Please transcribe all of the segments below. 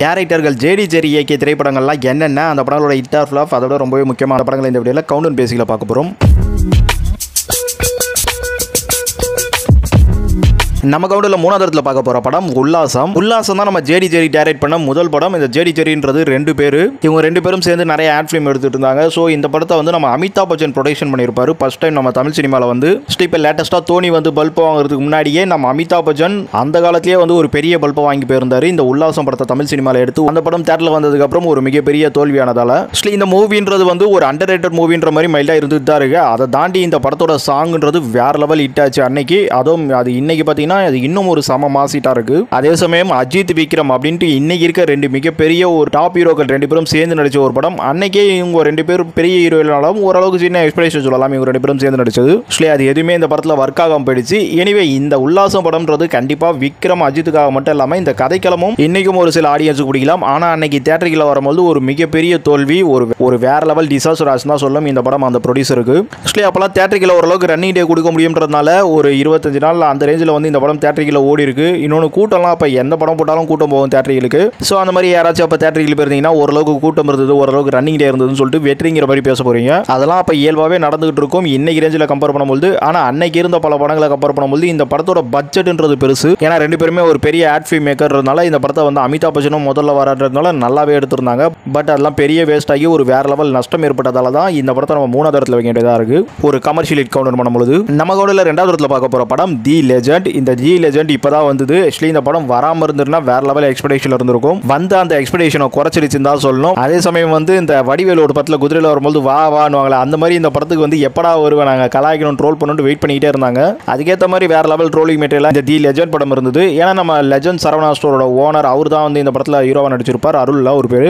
டேரக்டர்கள் JD ஜெரி இயக்கிய திரைப்படங்கள்லாம் என்னென்ன, அந்த படங்களோட ஹிட் ஆர் ஃப்ளாப், அதோட ரொம்பவே முக்கியமான படங்களை இந்த வீடியோவில் கவுண்டவுன் பேசிக்கல பார்க்க போகிறோம். நம்ம கவுண்டில் மூணாவது இடத்துல பார்க்க போகிற படம் உல்லாசம். உல்லாசம் தான் நம்ம ஜேடி ஜெரி டைரக்ட் பண்ண முதல் படம். இந்த ஜேடி ஜெரின்றது 2 பேர். இவங்க 2 பேரும் சேர்ந்து நிறைய ஆட் ஃபிலிம் எடுத்துட்டு இருந்தாங்க. ஸோ இந்த படத்தை வந்து நம்ம அமிதாப் பச்சன் ப்ரொடக்ஷன் பண்ணியிருப்பாரு. ஃபர்ஸ்ட் டைம் நம்ம தமிழ் சினிமாவில் வந்து இப்போ லேட்டஸ்ட்டாக தோனி வந்து பல்ப் வாங்குறதுக்கு முன்னாடியே நம்ம அமிதாப் பச்சன் அந்த காலத்திலேயே வந்து ஒரு பெரிய பல்பை வாங்கி போயிருந்தாரு. இந்த உல்லாசம் படத்தை தமிழ் சினிமாவில் எடுத்து அந்த படம் தேட்டரில் வந்ததுக்கப்புறம் ஒரு மிகப்பெரிய தோல்வியானதால் இந்த மூவின்றது வந்து ஒரு அண்டர் ரேட்டட் மூவின்ற மாதிரி மைல்டாக இருந்துட்டு தான் இருக்கு. அதை தாண்டி இந்த படத்தோட சாங்ன்றது வேற லெவல் ஹிட் ஆச்சு அன்னைக்கு. அதுவும் அது இன்னைக்கு பார்த்தீங்கன்னா அது இன்னும் ஒரு சம மாசிட்டா இருக்கு. அதே சமயம் அஜித் விக்ரம் அப்படின்ட்டு இன்னைக்கு இருக்க 2 மிகப்பெரிய ஒரு டாப் ஹீரோக்கள் 2 பேரும் சேர்ந்து நடிச்ச ஒரு படம். அன்னைக்கே இவங்க 2 பேரும் பெரிய ஹீரோயினாலும் ஓரளவுக்கு சின்ன எக்ஸ்பெக்டேஷன் சொல்லலாம். இவங்க 2 பேரும் சேர்ந்து நடிச்சது அது எதுவுமே இந்த படத்தில் ஒர்க் ஆகாம போயிடுச்சு. எனிவே இந்த உல்லாசம் படம்ன்றது கண்டிப்பா விக்ரம் அஜித்துக்காக மட்டும் இல்லாமல் இந்த கதைக்களமும் இன்னைக்கும் ஒரு சில ஆடியன்ஸுக்கு பிடிக்கலாம். ஆனால் அன்னைக்கு தேட்டரில் வரும்போது ஒரு மிகப்பெரிய தோல்வி, ஒரு வேற லெவல் டிசாஸ்டர் ஆச்சு தான் சொல்லும் இந்த படம் அந்த ப்ரொடியூசருக்கு. அப்பெல்லாம் தேட்டரில் ஓரளவுக்கு ரன்னிங் டே கொடுக்க முடியும்ன்றதுனால ஒரு 25 நாள் அந்த ரேஞ்சில் வந்து இந்த படம் தேட்டரில் ஓடி இருக்கு. இன்னொன்று கூட்டம்லாம் அப்போ எந்த படம் போட்டாலும் கூட்டம் போகும் தேட்டரிகளுக்கு. ஸோ அந்த மாதிரி யாராச்சும் அப்போ தேட்டரிகள் போயிருந்தீங்கன்னா ஓரளவுக்கு கூட்டம் இருந்தது, ஓரளவுக்கு ரன்னிங் டே இருந்ததுன்னு சொல்லிட்டு வெற்றிங்கிற மாதிரி பேச போறீங்க. அதெல்லாம் அப்போ இயல்பாகவே நடந்துகிட்டு இருக்கும் இன்னைக்கு ரேஞ்சில் கம்பேர் பண்ணும்போது. ஆனால் அன்னைக்கு இருந்த பல படங்களை கம்பேர் பண்ணும்போது இந்த படத்தோட பட்ஜெட்ன்றது பெருசு. ஏன்னா 2 பேருமே ஒரு பெரிய ஆட் ஃபிலிம் மேக்கர்னால இந்த படத்தை வந்து அமிதாப் பச்சனும் முதல்ல வராதுனால நல்லாவே எடுத்திருந்தாங்க. பட் அதெல்லாம் பெரிய வேஸ்ட் ஆகி ஒரு வேற லெவல் நஷ்டம் ஏற்பட்டதால தான் இந்த படத்தை நம்ம 3வது இடத்துல வைக்க வேண்டியதாக இருக்கு. ஒரு கமர்ஷியல் ஹிட் கவுண்டர் பண்ணும்போது நம்ம கவுண்டில் 2வது இடத்துல பார்க்க போற படம் தி லெஜண்ட். இந்த தி லெஜண்ட் இப்பதான் வந்தது. இந்த படம் வராம இருந்திருந்தா வேற லெவல் எக்ஸ்பெக்டேஷன் இருந்திருக்கும். வந்து அந்த எக்ஸ்பெக்டேஷனை குறைச்சிருச்சுன்னு தான் சொல்லணும். அதே சமயம் வந்து இந்த வடிவேலு ஒரு படத்தில் குதிரையில் வரும்போது வா வான்னு அந்த மாதிரி இந்த படத்துக்கு வந்து எப்படா வருவேன் நாங்கள் கலாய்க்கணும் ட்ரோல் பண்ணணும் வெயிட் பண்ணிக்கிட்டே இருந்தாங்க. அதுக்கேற்ற மாதிரி வேற லெவல் ட்ரோலிங் மெட்டீரியல் இந்த தி லெஜண்ட் படம் இருந்தது. ஏன்னா நம்ம லெஜண்ட் சரவணா ஸ்டோரோட ஓனர் அவர் தான் வந்து இந்த படத்தில் ஹீரோவா நடிச்சிருப்பார். அருள் ஒரு பேர்.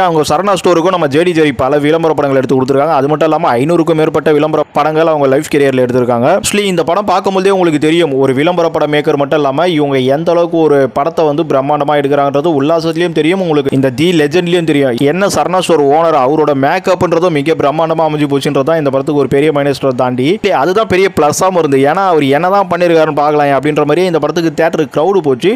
அவங்க சரவணா ஸ்டோருக்கும் நம்ம ஜேடி ஜெரி பல விளம்பர படங்கள் எடுத்து கொடுத்துருக்காங்க. அது மட்டும் இல்லாமல் 500க்கும் மேற்பட்ட விளம்பர படங்கள் அவங்க லைஃப் கேரியரில் எடுத்திருக்காங்க. இந்த படம் பார்க்கும்போதே உங்களுக்கு தெரியும் ஒரு விளம்பர படம் மேக்கர் மட்டும் இல்லாமல் இவங்க எந்த அளவுக்கு ஒரு படத்தை வந்து பிரம்மாண்டமா எடுக்கிறாங்கன்றது உல்லாசத்திலையும் தெரியும், உங்களுக்கு இந்த தி லெஜண்ட்லயும் தெரியும். என்ன சரணா ஸ்டோர் ஓனர் அவரோட மேக்கப்ன்றதும் மிக பிரம்மாண்டமா அமைஞ்சு போச்சுன்றதா இந்த படத்துக்கு ஒரு பெரிய மைனஸ் தாண்டி அதுதான் பெரிய பிளஸ்ஸாகவும் இருந்து. ஏன்னா அவர் என்னதான் பண்ணிருக்காருன்னு பார்க்கலாம் அப்படின்ற மாதிரி இந்த படத்துக்கு தியேட்டர் கிரௌடு போச்சு.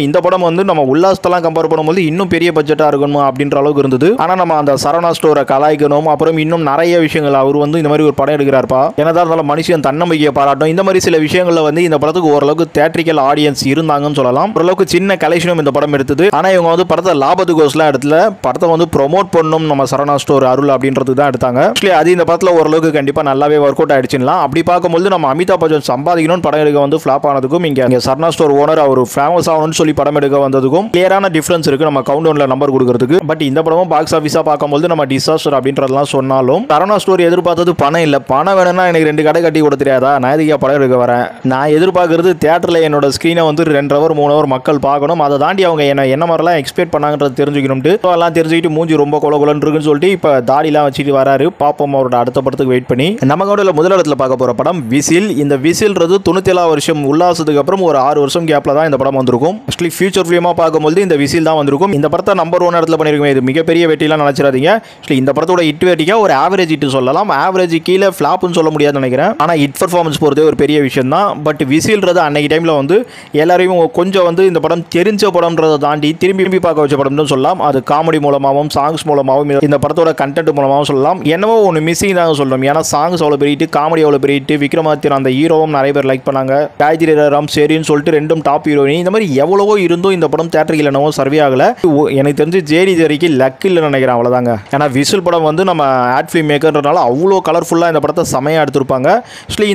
இந்த படம் வந்து நம்ம உல்லாசத்தெல்லாம் கம்பேர் பண்ணும்போது இன்னும் பெரிய பட்ஜெட்டா இருக்கணும் அப்படின்ற அளவுக்கு இருந்தது. ஆனா நம்ம அந்த சரணா ஸ்டோரை கலாய்க்கணும், அப்புறம் இன்னும் நிறைய விஷயங்கள் அவர் வந்து இந்த மாதிரி ஒரு படம் எடுக்கிறார்ப்பா, என்னதான் இருந்தாலும் மனுஷன் தன்னம்பிக்கையை பாராட்டும், இந்த மாதிரி சில விஷயங்கள்ல வந்து இந்த படத்துக்கு ஓரளவுக்கு தியேட்டரிக்கல் ஆடியன்ஸ் இருந்தாங்கன்னு சொல்லலாம். ஓரளவுக்கு சின்ன கலெக்ஷனும் இந்த படம் எடுத்தது. ஆனா இவங்க வந்து படத்தை லாபத்துக்கோசலாம் எடுத்துல படத்தை வந்து ப்ரோமோட் பண்ணணும் நம்ம சரணா ஸ்டோர் அருள் அப்படின்றது தான் எடுத்தாங்க. அது இந்த படத்தில் ஓரளவுக்கு கண்டிப்பா நல்லாவே ஒர்க் அவுட் ஆயிடுச்சுலாம். அப்படி பார்க்கும்போது நம்ம அமிதாப் பச்சன் சம்பாதிக்கணும்னு படம் எடுக்க வந்து ஃபிளாப் ஆனதுக்கும் இங்க சரணா ஸ்டோர் ஓனர் அவர் ஃபேமஸ் ஆகணும்னு சொல்லி படம் எடுக்க வந்ததுக்கும் கிளியரான டிஃபரன்ஸ் இருக்கு நம்ம கவுண்டவுன்ல நம்பர் கொடுக்கறதுக்கு. பட் இந்த படமும் பாக்ஸ் ஆஃபீஸா பார்க்கும்போது நம்ம டிசாஸ்டர் அப்படின்றதெல்லாம் சொன்னாலும் சரணா ஸ்டோர் எதிர்பார்த்தது பணம் இல்லை. பணம் வேணும்னா எனக்கு 2 கடை கட்டி கொடுக்க தெரியாதா, நான் எதுக்கா படம் எடுக்க வரேன். நான் எதிர்பார்க்கறது தியேட்டர்ல என்னோட ஸ்கிரீனை வந்து 2 ஹவர் 3 ஹவர் மக்கள் பார்க்கணும். அதை தாண்டி அவங்க என்ன மாதிரிலாம் எக்ஸ்பெக்ட் பண்ணாங்கன்றது தெரிஞ்சுக்கணும்ட்டு எல்லாம் தெரிஞ்சுக்கிட்டு மூஞ்சி ரொம்ப கொலகுலன்னு இருக்குன்னு சொல்லிட்டு இப்போ தாடிலாம் வச்சுட்டு வராரு. பாப்போம் அவரோட அடுத்த படத்துக்கு வெயிட் பண்ணி. நம்ம கவுண்டில் முதல் இடத்துல பார்க்க போற படம் விசில். இந்த விசில்ன்றது 97 வருஷம் உல்லாசத்துக்கு அப்புறம் ஒரு 6 வருஷம் கேப்ல தான் இந்த படம் வந்திருக்கும். ஃபியூச்சர் ஃபிலிமா பார்க்கும்போது இந்த விசில் தான் வந்திருக்கும். இந்த படத்தை நம்பர் 1 இடத்துல பண்ணிருக்கோம். இது மிகப்பெரிய வெற்றிலாம் நினைச்சிடாதீங்க. இந்த படத்தோட ஹிட் வெட்டிக்கா ஒரு ஆவரேஜ் ஹிட் சொல்லலாம். ஆவரேஜ் கீழே ஃபிளாப்னு சொல்ல முடியாதுன்னு நினைக்கிறேன். ஆனா ஹிட் பர்ஃபார்மன்ஸ் போறதே ஒரு பெரிய விஷயம் தான். பட் விசில்ன்றது அன்னைக்கு டைம்ல வந்து எல்லாரையும் கொஞ்சம் வந்து இந்த படம் தெரிஞ்ச படம்ன்றதை தாண்டி திரும்பி பார்க்க வச்ச படம்னு சொல்லலாம். அது காமெடி மூலமாகவும் சாங்ஸ் மூலமாகவும் இந்த படத்தோட கண்டென்ட் மூலமாகவும் சொல்லலாம். என்னவோ ஒன்று மிஸ்ஸிங் தான் சொல்லணும். ஏன்னா சாங்ஸ் அவ்வளோ பெரிய காமெடி அவ்வளோ பெரிய விக்ரமாதித்யன் அந்த ஹீரோவும் நிறைய பேர் லைக் பண்ணாங்க. காயத்ரி ராம் சரின்னு சொல்லிட்டு 2ம் டாப் ஹீரோயின். இந்த மாதிரி எவ்வளவோ இருந்தும் இந்த படம் தேட்டருக்கு என்னவோ சர்வே ஆகல. எனக்கு தெரிஞ்சு ஜேடி ஜெரிக்கு லக் இல்லைன்னு நினைக்கிறேன், அவ்வளோதாங்க. ஏன்னா விசில் படம் வந்து நம்ம ஆட் ஃபிலிம் மேக்கர்ன்றனால அவ்வளோ கலர்ஃபுல்லாக இந்த படத்தை செமையாக எடுத்திருப்பாங்க.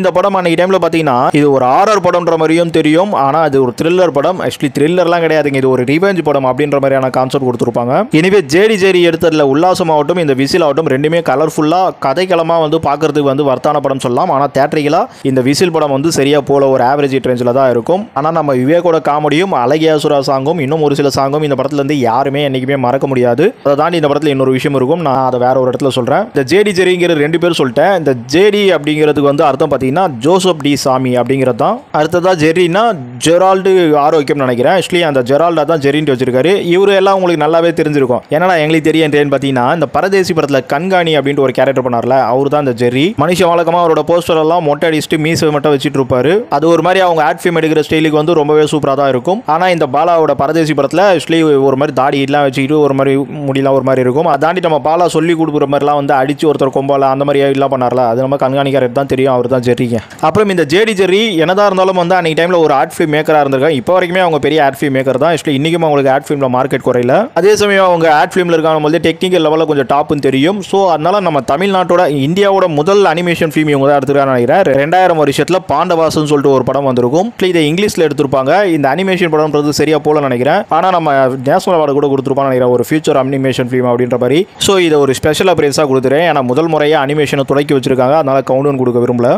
இந்த படம் அன்னைக்கு டைம்ல பார்த்தீங்கன்னா இது ஒரு ஹாரர் படம்ன்ற மாதிரியும் தெரியும். ஆனால் அது ஒரு த்ரில்லர் படம். த்ரில்லர்லாம் கிடையாதுங்க, இது ஒரு ரிவெஞ்ச் படம் அப்படின்ற மாதிரியான கான்செப்ட் கொடுத்துருப்பாங்க. எனவே ஜேடி ஜெரி எடுத்ததுல உல்லாசம் ஆகட்டும் இந்த விசில் ஆகட்டும் 2மே கலர்ஃபுல்லா கதைக்களமா வந்து பார்க்கறதுக்கு வந்து வர்த்தான படம் சொல்லலாம். ஆனால் தேட்டரிக்கலா இந்த விசில் படம் வந்து சரியா போல ஒரு ஆவரேஜ் ரேஞ்சில் தான் இருக்கும். ஆனால் நம்ம விவேகோட காமெடியும் அழகியாசுரா சாங்கும் இன்னும் ஒரு சில சாங்கும் இந்த படத்துல இருந்து யாருமே என்னைக்குமே மறக்க முடியாது. அதை தாண்டி இந்த படத்தில் இன்னொரு விஷயம் இருக்கும், நான் அதை வேற ஒரு இடத்துல சொல்றேன். இந்த ஜேடி ஜெரிங்கிற 2 பேர் சொல்லிட்டேன். இந்த ஜேடி அப்படிங்கிறதுக்கு வந்து அர்த்தம் பார்த்தீங்கன்னா ஜோசப் டி சாமி அப்படிங்கிறது தான். அடுத்ததா ஜெர்ரினா ஜெரால்டு ஆரோக்கியம் நினைக்கிறேன். ஆக்சுவலி அந்த ஜெரால்டா தான் ஜெரின்ட்டு வச்சிருக்காரு. இவரு எல்லாம் உங்களுக்கு நல்லாவே தெரிஞ்சிருக்கும். ஏன்னா எங்களுக்கு தெரியும் பார்த்தீங்கன்னா இந்த பரதேசி படத்தில் கண்காணி அப்படின்ட்டு ஒரு கேரக்டர் பண்ணார்ல, அவர் தான் இந்த ஜெர்ரி. மனுஷன் வழக்கமாக அவரோட போஸ்டர் எல்லாம் மொட்டை அடிச்சுட்டு மீசை மட்டும் வச்சுட்டு இருப்பாரு. அது ஒரு மாதிரி அவங்க ஆட் ஃபிலிம் எடுக்கிற ஸ்டைலுக்கு வந்து ரொம்பவே சூப்பராக தான் இருக்கும். ஆனால் இந்த பாலாவோட பரதேசி படத்தில் ஆக்சுவலி ஒரு மாதிரி தாடி எல்லாம் வச்சுக்கிட்டு ஒரு மாதிரி முடியலாம் ஒரு மாதிரி இருக்கும். அதை தாண்டி நம்ம பாலா சொல்லி கொடுக்குற மாதிரிலாம் வந்து அடிச்சு ஒருத்தர் கொம்பால அந்த மாதிரி எல்லாம் பண்ணார்ல, அது நம்ம கண்காணிக்காரர் தான் தெரியும், அவர் தான் ஜெர்ரிங்க. அப்புறம் இந்த ஜேடி ஜெர்ரி என்னதான் இருந்தாலும் வந்து அன்னைக்கு டைமில் ஒரு ஆட் ஃபிலிம் மேக்கராக இருந்திருக்காங்க. இப்போ வரைக்குமே அவங்க பெரிய ஆட் ஃபிலிம் மேக்கர் தான். ஆக்சுவலி இன்றைக்கும் அவங்களுக்கு ஆட் ஃபிலிமில் மார்க்கெட் குறையில. அதே சமயம் அவங்க ஆட் ஃபிலிமில் இருக்காங்க போது டெக்னிக்கல் லெவலில் கொஞ்சம் டாப்னு தெரியும். ஸோ அதனால நம்ம தமிழ்நாட்டோட இந்தியாவோட முதல் அனிமேஷன் ஃபிலிம் இவங்க தான் எடுத்துருக்காங்க நினைக்கிறேன். 2000 வருஷத்தில் பாண்டவாசன் சொல்லிட்டு ஒரு படம் வந்திருக்கும். இதை இங்கிலீஷில் எடுத்திருப்பாங்க. இந்த அனிமேஷன் படம்ன்றது சரியா போல நினைக்கிறேன். ஆனால் நம்ம நேஷனல் அவார்டு கூட கொடுத்துருப்பாங்க நினைக்கிறேன், ஒரு ஃபியூச்சர் அனிமேஷன் ஃபிலிம் அப்படின்ற மாதிரி. ஸோ இதை ஒரு ஸ்பெஷல் அப்ரைஸாக கொடுத்துறேன். ஏன்னா முதல் முறையாக அனிமேஷனை தொடக்கி வச்சிருக்காங்க, அதனால கவுண்டவுன் கொடுக்க விரும்பல.